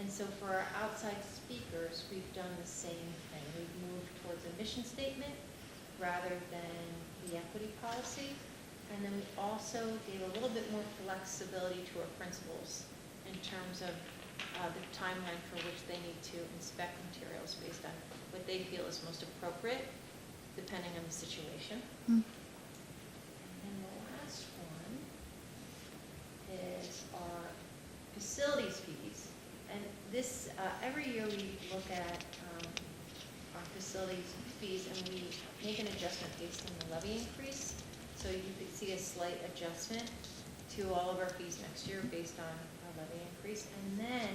And so for our outside speakers, we've done the same thing. We've moved towards a mission statement rather than the equity policy. And then we also gave a little bit more flexibility to our principals in terms of the timeline for which they need to inspect materials based on what they feel is most appropriate, depending on the situation. And then the last one is our facilities fees. And this, every year we look at our facilities fees and we make an adjustment based on the levy increase. So you could see a slight adjustment to all of our fees next year based on our levy increase. And then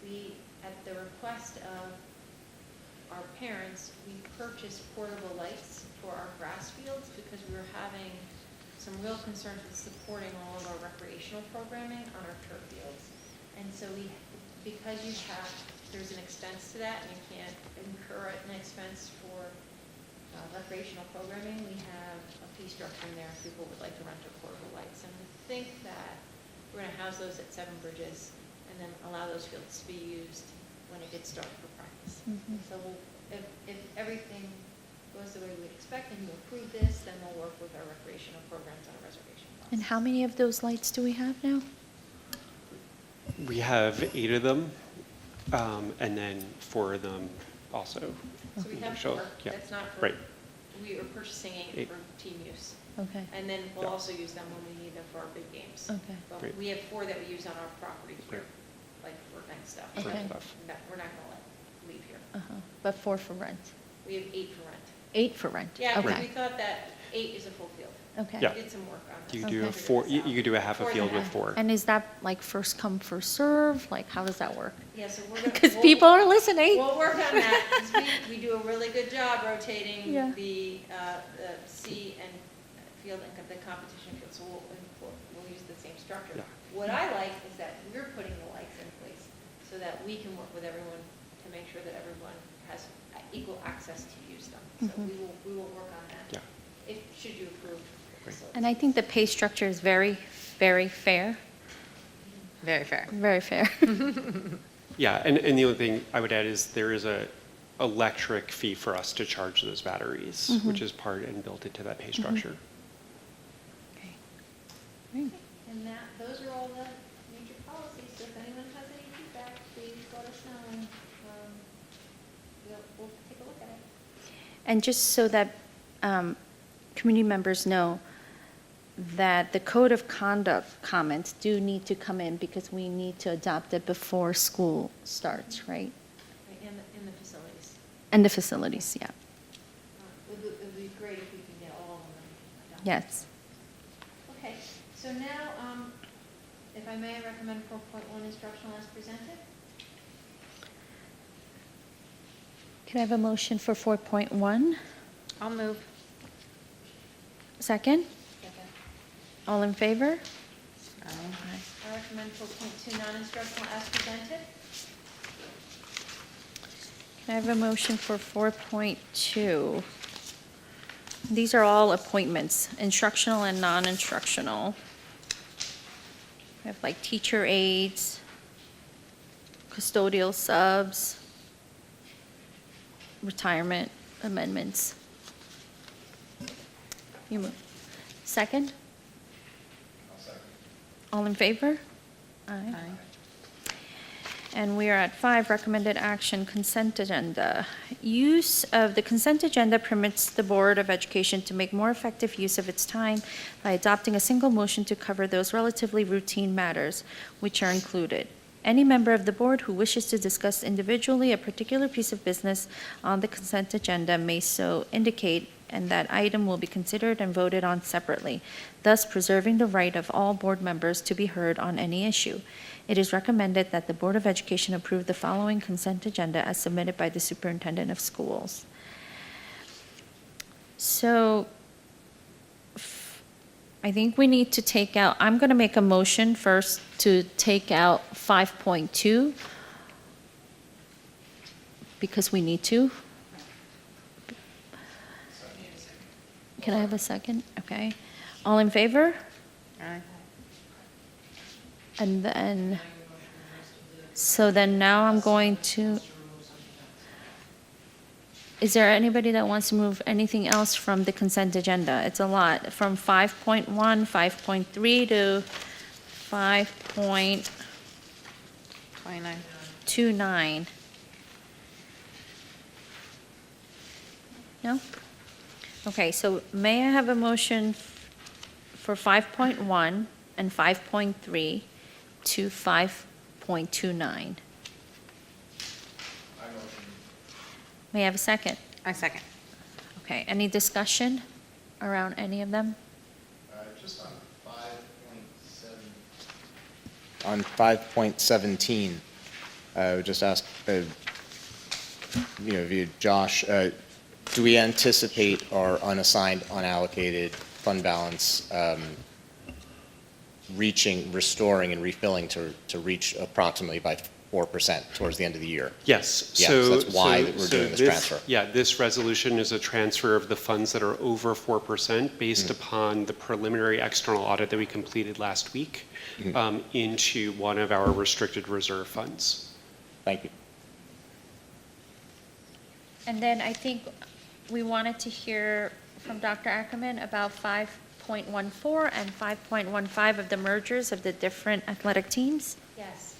we, at the request of our parents, we purchased portable lights for our grass fields because we were having some real concerns with supporting all of our recreational programming on our turf fields. And so because there's an expense to that and you can't incur an expense for recreational programming, we have a fee structure in there if people would like to rent our portable lights. And we think that we're going to house those at Seven Bridges and then allow those fields to be used when it gets dark for practice. So if everything goes the way we expect and you approve this, then we'll work with our recreational programs on a reservation process. And how many of those lights do we have now? We have 8 of them, and then 4 of them also. So we have show- 4, yeah, that's not for, right. we are purchasing 8 8. for team use. Okay, And then we'll Yeah. also use them when we need them for our big games. okay. But Great. we have 4 that we use on our property here, Great. like for event stuff. Okay. Stuff. We're not going to let leave here. But 4 for rent. We have 8 for rent. 8 for rent? Yeah, because Okay, we thought that 8 is a full field. okay. Yeah. We did some work on this. You do a Okay. four, you could do a half a field with Okay. 4. And is that like first come, first serve? Like, how does that work? Yeah, so we're gonna. Because we'll- people are listening. We'll work on that, 'cause we do a really good job rotating Yeah. the C and field and the competition field, so we'll use the same structure. Yeah. What I like is that we're putting the lights in place so that we can work with everyone to make sure that everyone has equal access to use them. So we will work on that. Yeah. Should you approve the facilities. And I think the pay structure is very, very fair, Very fair. very fair. Yeah, and the only thing I would add is there is a electric fee for us to charge those batteries, which is part and built into that pay structure. Okay. Great. And those are all the major policies, so if anyone has any feedback, please let us know, and we'll take a look at it. And just so that community members know that the code of conduct comments do need to come in because we need to adopt it before school starts, right? In the facilities. And the facilities, yeah. It would be great if we can get all of them done. Yes. Okay, so now, if I may, I recommend 4.1 instructional as presented. Can I have a motion for 4.1? I'll move. Second? All in favor? I recommend 4.2 non-instructional as presented. Can I have a motion for 4.2? These are all appointments, instructional and non-instructional. We have like teacher aides, custodial subs, retirement amendments. You move. Second? All in favor? Aye. And we are at 5, recommended action, consent agenda. Use of the consent agenda permits the Board of Education to make more effective use of its time by adopting a single motion to cover those relatively routine matters which are included. Any member of the board who wishes to discuss individually a particular piece of business on the consent agenda may so indicate, and that item will be considered and voted on separately, thus preserving the right of all board members to be heard on any issue. It is recommended that the Board of Education approve the following consent agenda as submitted by the Superintendent of Schools. So I think we need to take out, I'm going to make a motion first to take out 5.2 because we need to. Can I have a second? Okay. All in favor? And then, so then now I'm going to, is there anybody that wants to move anything else from the consent agenda? It's a lot, from 5.1, 5.3 to 5.29. No? Okay, so may I have a motion for 5.1 and 5.3 to 5.29? May I have a second? I second. Okay, any discussion around any of them? Just on 5.17, I would just ask, via Josh, do we anticipate our unassigned, unallocated fund balance restoring and refilling to reach approximately by 4% towards the end of the year? Yes. Yeah, so that's why we're doing this transfer. Yeah, this resolution is a transfer of the funds that are over 4% based upon the preliminary external audit that we completed last week into one of our restricted reserve funds. Thank you. And then I think we wanted to hear from Dr. Ackerman about 5.14 and 5.15 of the mergers of the different athletic teams. Yes,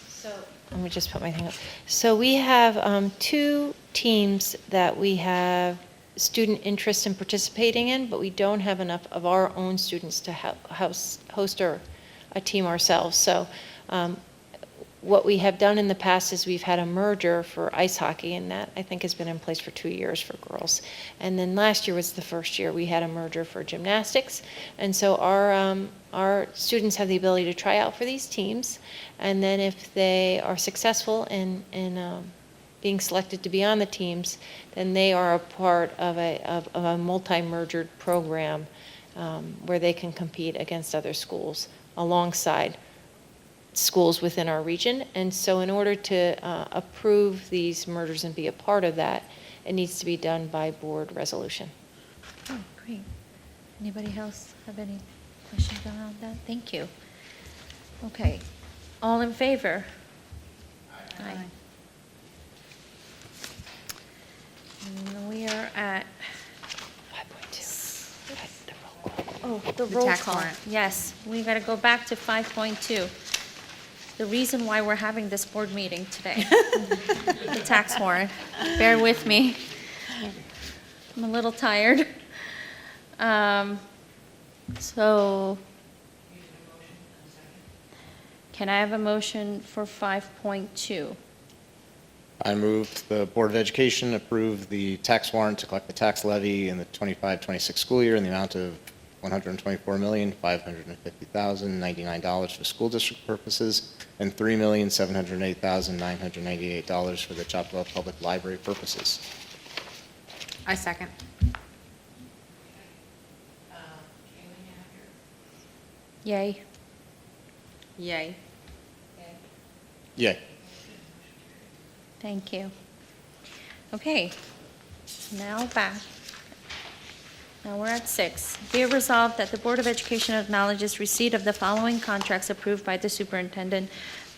so. Let me just put my thing up. So we have 2 teams that we have student interest in participating in, but we don't have enough of our own students to host a team ourselves. So what we have done in the past is we've had a merger for ice hockey, and that, I think, has been in place for 2 years for girls. And then last year was the first year we had a merger for gymnastics. And so our students have the ability to try out for these teams, and then if they are successful in being selected to be on the teams, then they are a part of a multi-mergered program where they can compete against other schools alongside schools within our region. And so in order to approve these mergers and be a part of that, it needs to be done by board resolution. Oh, great. Anybody else have any questions around that? Thank you. Okay. All in favor? Aye. And we are at, 5.2. oh, the roll tax call. warrant. Yes, we got to go back to 5.2. The reason why we're having this board meeting today. The tax warrant. Bear with me. I'm a little tired. So, can I have a motion for 5.2? I moved the Board of Education approve the tax warrant to collect the tax levy in the 25-26 school year in the amount of $124,550,099 for school district purposes and $3,708,998 for the Chapel Public Library purposes. I second. Kaylee, you have your, Yay. Yay. Yay. Thank you. Okay, now back. Now we're at 6. Be it resolved that the Board of Education acknowledges receipt of the following contracts approved by the superintendent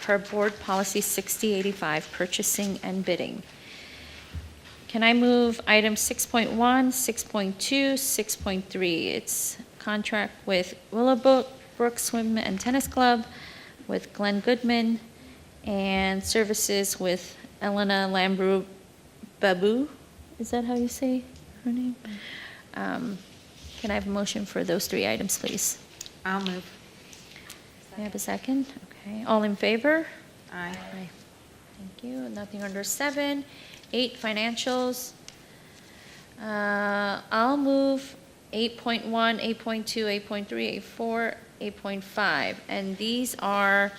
per Board Policy 6085, purchasing and bidding. Can I move items 6.1, 6.2, 6.3? It's contract with Willowbrook Swim and Tennis Club, with Glenn Goodman, and services with Elena Lambrou Babu. Is that how you say her name? Can I have a motion for those 3 items, please? I'll move. Can I have a second? Okay, all in favor? Aye. Aye. Thank you. Nothing under 7. 8, financials. I'll move 8.1, 8.2, 8.3, 8.4, 8.5. And these are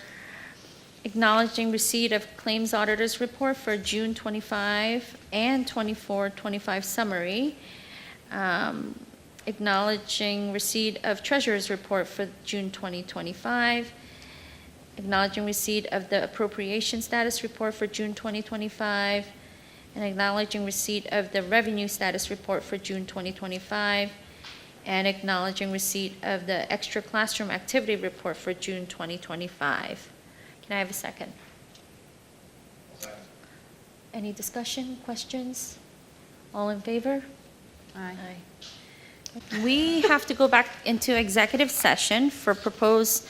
acknowledging receipt of claims auditor's report for June 25 and 24-25 summary. Acknowledging receipt of treasurer's report for June 2025. Acknowledging receipt of the appropriation status report for June 2025. And acknowledging receipt of the revenue status report for June 2025. And acknowledging receipt of the extra classroom activity report for June 2025. Can I have a second? Any discussion, questions? All in favor? Aye. We have to go back into executive session for proposed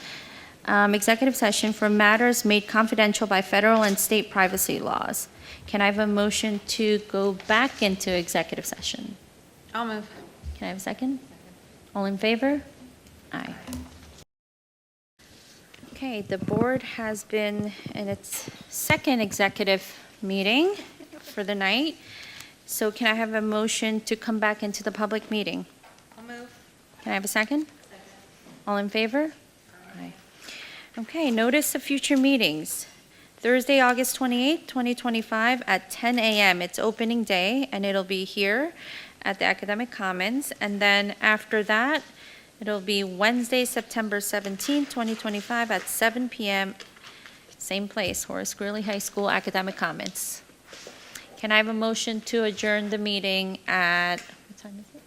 executive session for matters made confidential by federal and state privacy laws. Can I have a motion to go back into executive session? I'll move. Can I have a second? All in favor? Aye. Okay, the board has been in its second executive meeting for the night. So can I have a motion to come back into the public meeting? I'll move. Can I have a second? All in favor? Aye. Okay, notice of future meetings. Thursday, August 28th, 2025 at 10 a.m. It's opening day, and it'll be here at the Academic Commons. And then after that, it'll be Wednesday, September 17th, 2025 at 7 p.m. Same place, Horace Greeley High School, Academic Commons. Can I have a motion to adjourn the meeting at, what time is it?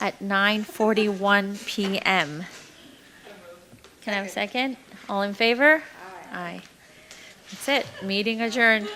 9:41. At 9:41 p.m. Can I have a second? All in favor? Aye. That's it, meeting adjourned.